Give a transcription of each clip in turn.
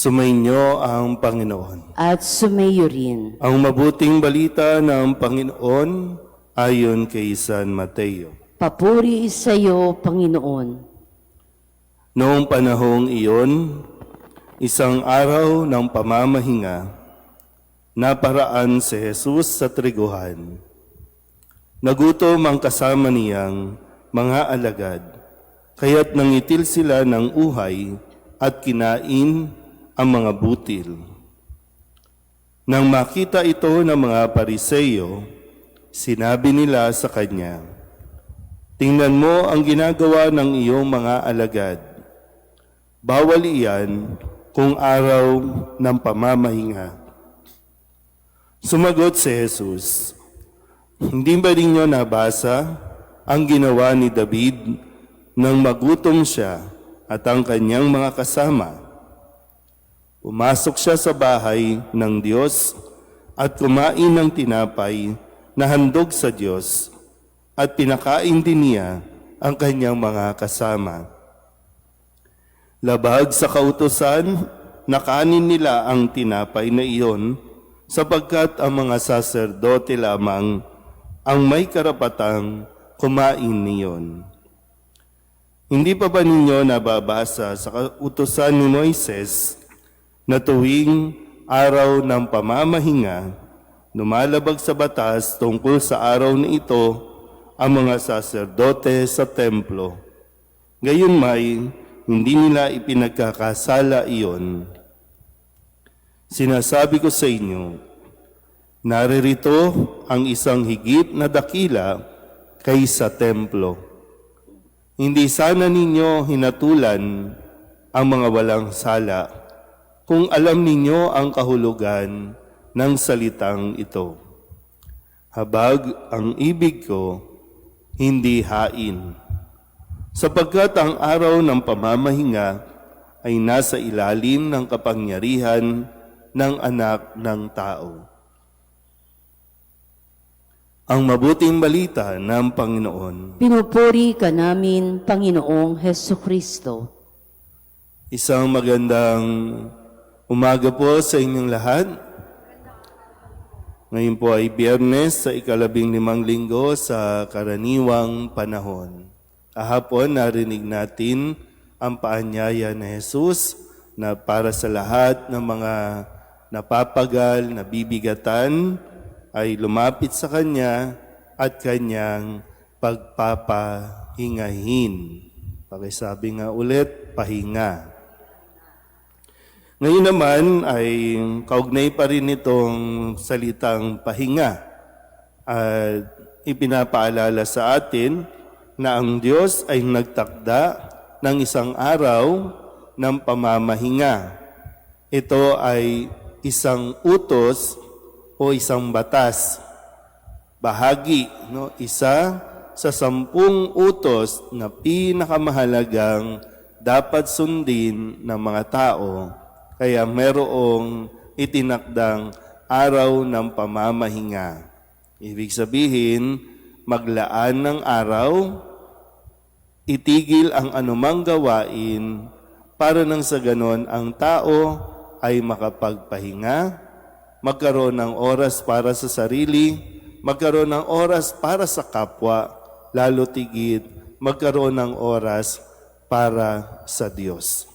Sumainyo ang Panginoon. At sumayo rin. Ang mabuting balita ng Panginoon ayon kay San Mateo. Papuri sa iyo, Panginoon. Noong panahong iyon, isang araw ng pamamahinga, naparaan si Jesus sa triguhan. Nagutom ang kasama niyang mga alagad, kaya't nangitil sila ng uhay at kinain ang mga butil. Nang makita ito ng mga Pariseyo, sinabi nila sa kanya, "Tingnan mo ang ginagawa ng iyong mga alagad. Bawal iyan kung araw ng pamamahinga." Sumagot si Jesus, "Hindi ba ninyo nabasa ang ginawa ni David nang magutom siya at ang kanyang mga kasama? Pumasok siya sa bahay ng Diyos at kumain ng tinapay na handog sa Diyos at pinakain din niya ang kanyang mga kasama. Labag sa kautusan, nakanin nila ang tinapay na iyon sapagkat ang mga saserdote lamang ang may karapatang kumain niyon. Hindi pa ba ninyo nababasa sa kautusan ni Moises na tuwing araw ng pamamahinga, lumalabag sa batas tungkol sa araw na ito ang mga saserdote sa templo. Gayunmay, hindi nila ipinagkakasala iyon. Sinasabi ko sa inyo, naririto ang isang higit na dakila kaysa templo. Hindi sana ninyo hinatulan ang mga walang sala kung alam ninyo ang kahulugan ng salitang ito. Habag ang ibig ko, hindi hain. Sapagkat ang araw ng pamamahinga ay nasa ilalim ng kapangyarihan ng Anak ng Tao. Ang mabuting balita ng Panginoon. Pinupuri ka namin, Panginoong Hesukristo. Isang magandang umaga po sa inyong lahat. Ngayon po ay Biyernes sa ika-15 linggo sa karaniwang panahon. Kahapon narinig natin ang paanyaya ni Jesus na para sa lahat ng mga napapagal, nabibigatan, ay lumapit sa Kanya at Kanyang pagpapahingahin. Pakisabi nga ulit, pahinga. Ngayon naman ay kaugnay pa rin itong salitang pahinga at ipinapaalala sa atin na ang Diyos ay nagtakda ng isang araw ng pamamahinga. Ito ay isang utos o isang batas. Bahagi, isa sa 10 utos na pinakamahalagang dapat sundin ng mga tao. Kaya merong itinakdang araw ng pamamahinga. Ibig sabihin, maglaan ng araw, itigil ang anumang gawain para nang sa ganon ang tao ay makapagpahinga, magkaroon ng oras para sa sarili, magkaroon ng oras para sa kapwa, lalo tigit magkaroon ng oras para sa Diyos.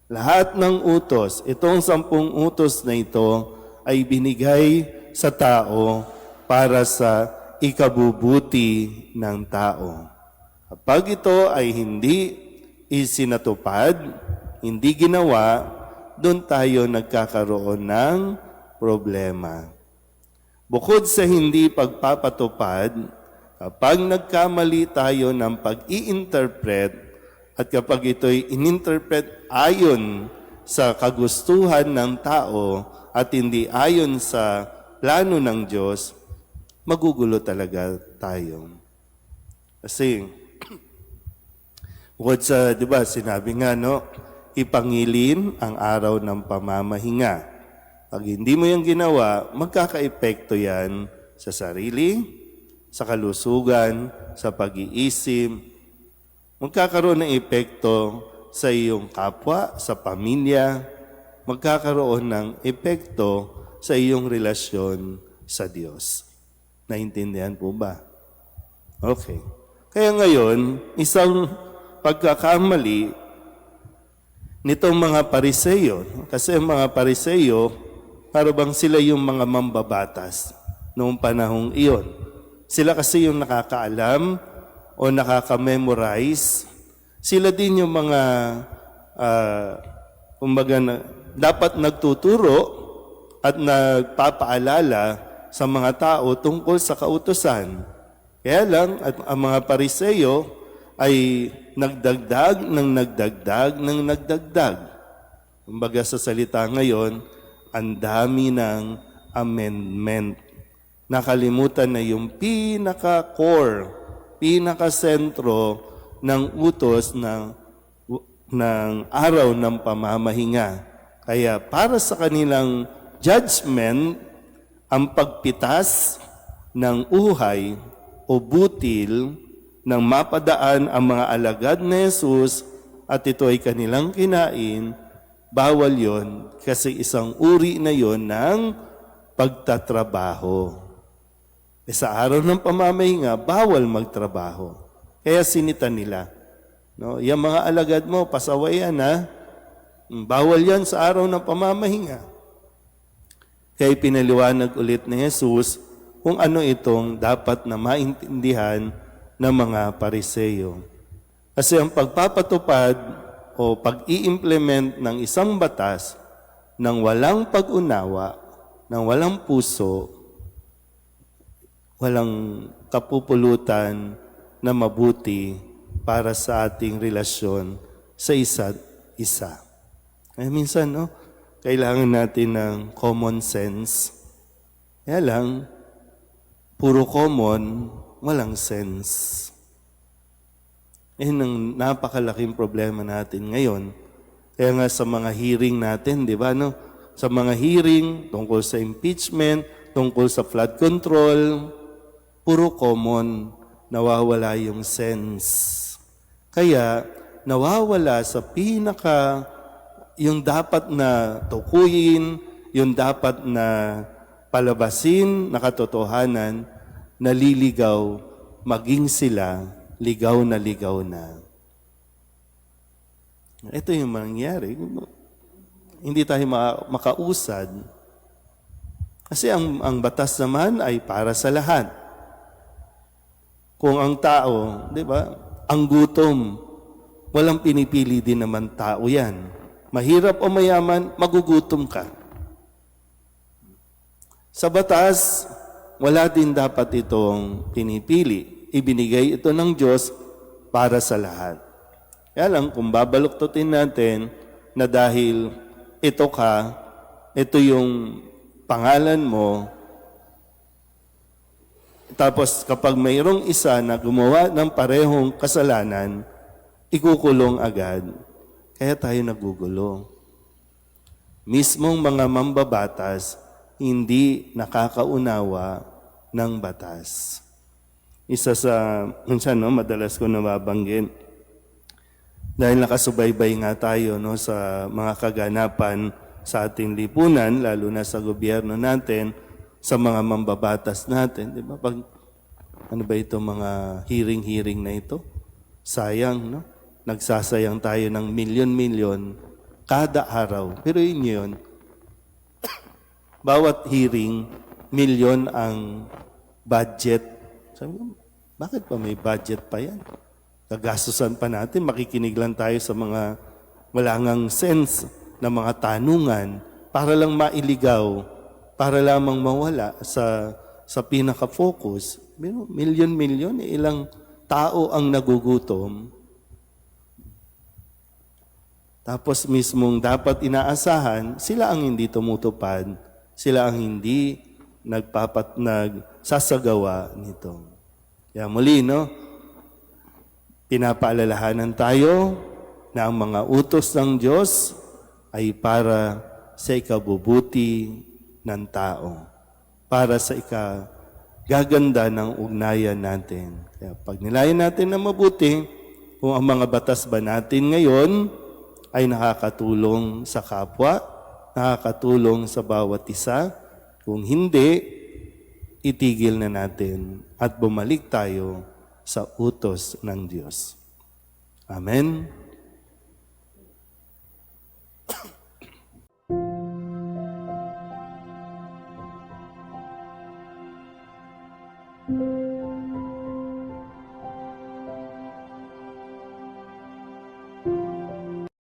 Lahat ng utos, itong 10 utos na ito ay binigay sa tao para sa ikabubuti ng tao. Kapag ito ay hindi isinatupad, hindi ginawa, doon tayo nagkakaroon ng problema. Bukod sa hindi pagpapatupad, kapag nagkamali tayo ng pag-i-interpret, at kapag ito'y ininterpret ayon sa kagustuhan ng tao at hindi ayon sa plano ng Diyos, magugulo talaga tayo. Kasi, bukod sa, di ba, sinabi nga, ipangilin ang araw ng pamamahinga. Pag hindi mo yung ginawa, magkaka-epekto yan sa sarili, sa kalusugan, sa pag-iisip, magkakaroon ng epekto sa iyong kapwa, sa pamilya, magkakaroon ng epekto sa iyong relasyon sa Diyos. Naintindihan po ba? Okay. Kaya ngayon, isang pagkakamali nitong mga Pariseyo, kasi ang mga Pariseyo, para bang sila yung mga mambabatas noong panahong iyon. Sila kasi yung nakakaalam o nakaka-memorize. Sila din yung mga dapat nagtuturo at nagpapaalala sa mga tao tungkol sa kautusan. Kaya lang, at ang mga Pariseyo ay nagdagdag ng nagdagdag. Kumbaga sa salita ngayon, ang dami ng amendment. Nakalimutan na yung pinaka-core, pinaka-sentro ng utos ng araw ng pamamahinga. Kaya para sa kanilang judgment, ang pagpitas ng uhay o butil nang mapadaan ang mga alagad ni Jesus at ito ay kanilang kinain, bawal yon kasi isang uri na yon ng pagtatrabaho. Sa araw ng pamamahinga, bawal magtrabaho. Kaya sinita nila. No, yung mga alagad mo, pasawayan na. Bawal yan sa araw ng pamamahinga. Kaya pinaliwanag ulit ni Jesus kung ano itong dapat na maintindihan ng mga Pariseyo. Kasi ang pagpapatupad o pag-i-implement ng isang batas ng walang pag-unawa, ng walang puso, walang kapupulutan na mabuti para sa ating relasyon sa isa't isa. Ay minsan, kailangan natin ng common sense. Kaya lang, puro common, walang sense. Ang napakalaking problema natin ngayon. Kaya nga sa mga hearing natin, di ba, sa mga hearing tungkol sa impeachment, tungkol sa flood control, puro common, nawawala yung sense. Kaya, nawawala sa yung dapat na tukuyin, yung dapat na palabasin na katotohanan, naliligaw, maging sila, ligaw na ligaw na. Ito yung mangyayari. Hindi tayo makausad. Kasi ang batas naman ay para sa lahat. Kung ang tao, di ba, ang gutom, walang pinipili din naman tao yan. Mahirap o mayaman, magugutom ka. Sa batas, wala din dapat itong pinipili. Ibinigay ito ng Diyos para sa lahat. Kaya lang, kung babaluktutin natin na dahil ito yung pangalan mo, tapos kapag mayroong isa na gumawa ng parehong kasalanan, ikukulong agad. Kaya tayo nagugulo. Mismong mga mambabatas, hindi nakakaunawa ng batas. Isa sa, minsan, madalas ko nababanggit, dahil nakasubaybay nga tayo sa mga kaganapan sa ating lipunan, lalo na sa gobyerno natin, sa mga mambabatas natin. Di ba? Ano ba ito, mga hearing na ito? Sayang, nagsasayang tayo ng milyon-milyon kada araw. Pero yun, bawat hearing, milyon ang budget. Sabi ko, bakit pa may budget pa yan? Gagastusan pa natin, makikinig lang tayo sa mga walangang sense na mga tanungan para lang mailigaw, para lamang mawala sa pinaka-focus. Milyon-milyon, ilang tao ang nagugutom. Tapos mismong dapat inaasahan, sila ang hindi tumutupad, sila ang hindi nagsasagawa nito. Kaya muli, pinapaalalahanan tayo na ang mga utos ng Diyos ay para sa ikabubuti ng tao, para sa ikagaganda ng ugnayan natin. Kaya pag nilayan natin na mabuti, kung ang mga batas ba natin ngayon ay nakakatulong sa kapwa, nakakatulong sa bawat isa. Kung hindi, itigil na natin at bumalik tayo sa utos ng Diyos. Amen. Thank you.